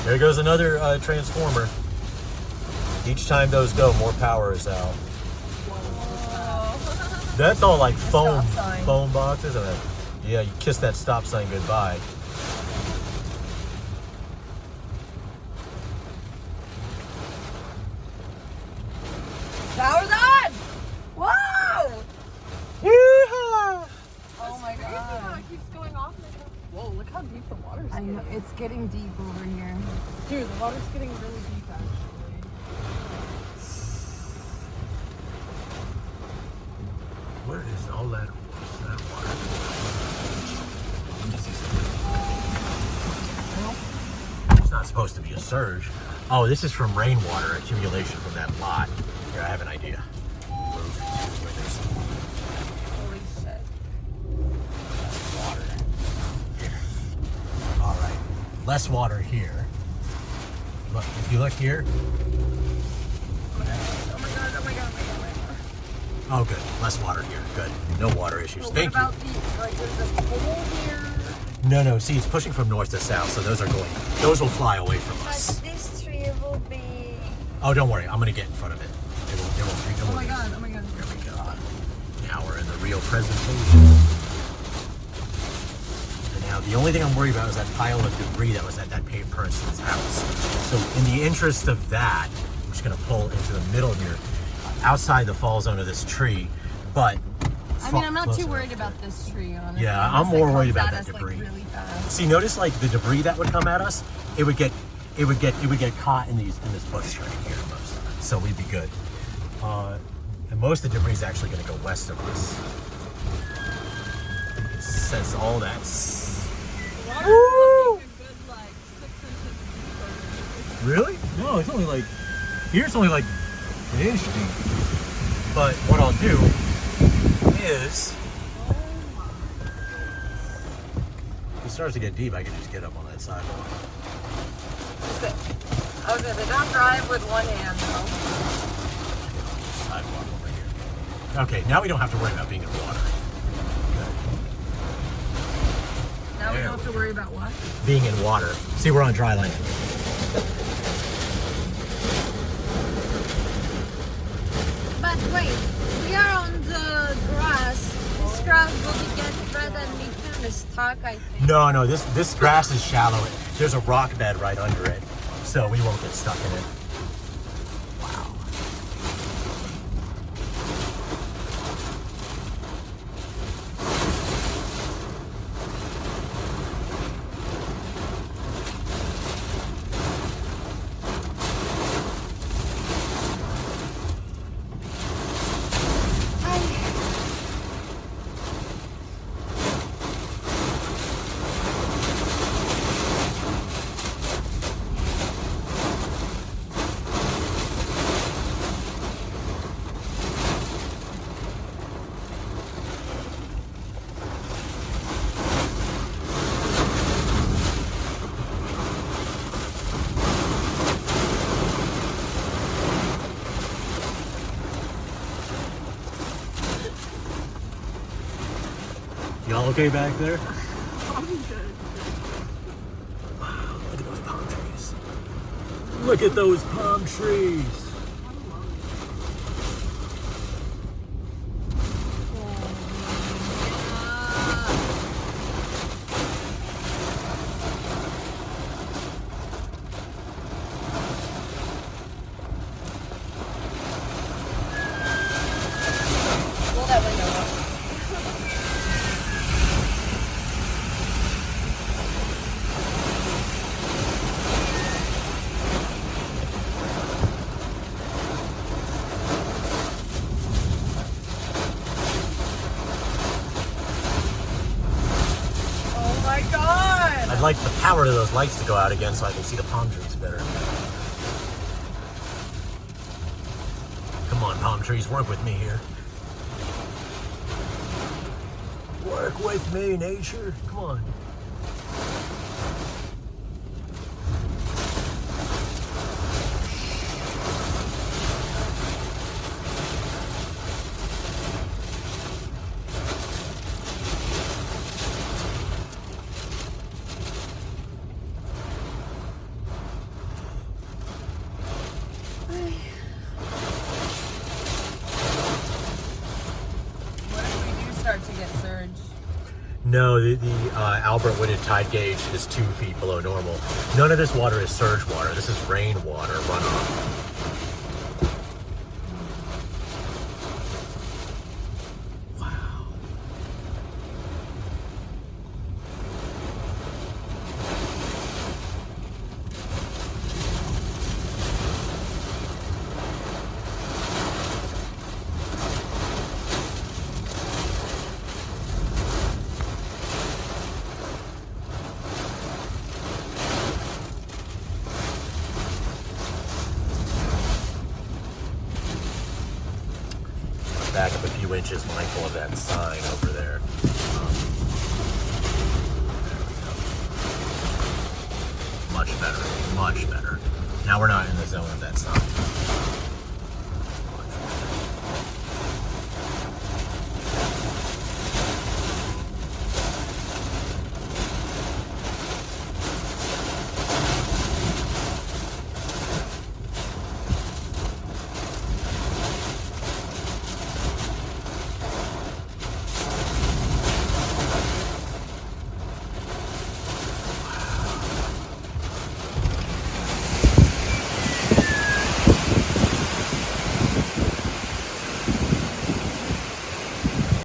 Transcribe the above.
There goes another transformer. Each time those go, more power is out. Whoa. That's all like foam boxes. Yeah, you kiss that stop sign goodbye. Power's on! Whoa! Yeehaw! Oh my god. It keeps going off. Whoa, look how deep the water's I getting. know, it's getting deep over here. Dude, the water's getting really deep actually. Where is all that water? It's not supposed to be a surge. Oh, this is from rainwater accumulation from that lot. Here, I have an idea. Holy shit. Water. Here. All right. Less water here. Look, if you look here. Oh my god, oh my god, oh my god, oh my god. Oh, good. Less water here. Good. No water issues. But Thank you. what about the, like, there's a hole here? No, see, it's pushing from north to south, so those will fly away from But us. this tree will be... Oh, don't worry. I'm going to get in front of it. It won't Oh my god, oh my god. There we go. Now we're in the real presentation. And now the only thing I'm worried about is that pile of debris that was at that person's house. So in the interest of that, I'm just going to pull into the middle here, outside the fall zone of this tree, but... I mean, I'm not too worried about this tree, honestly. Yeah, I'm more worried about that debris. Like, really fast. See, notice like the debris that would come at us, it would get caught in this bush right here most of it. So we'd be good. And most of the debris is actually going to go west of us. It says all that. The water's looking a good like 6 inches deeper. Really? No, it's only like here's only like an inch deep. But what I'll do is, if it starts to get deep, I can just get up on that sidewalk. Okay, they don't drive with one hand, though. Sidewalk over here. Okay, now we don't have to worry about being in water. Now we don't have to worry about what? Being in water. See, we're on dry land. But wait, we are on the grass. This grass will get red and Milton is stuck, I think. No, this grass is shallow. There's a rock bed right under it, so we won't get stuck in it. Wow. Y'all okay back there? I'm good. Wow, look at those palm trees. Look at those palm trees. Roll that window up. Oh my god! I'd like the power to those lights to go out again so I can see the palm trees better. Come on, palm trees, work with me here. Work with me, nature. Come on. No, the Albert Whitted tide gauge is 2 feet below normal. None of this water is surge water. This is rainwater runoff. Back up a few inches, mindful of that sign over there. There we go. Much better, much better. Now we're not in the zone of that sign.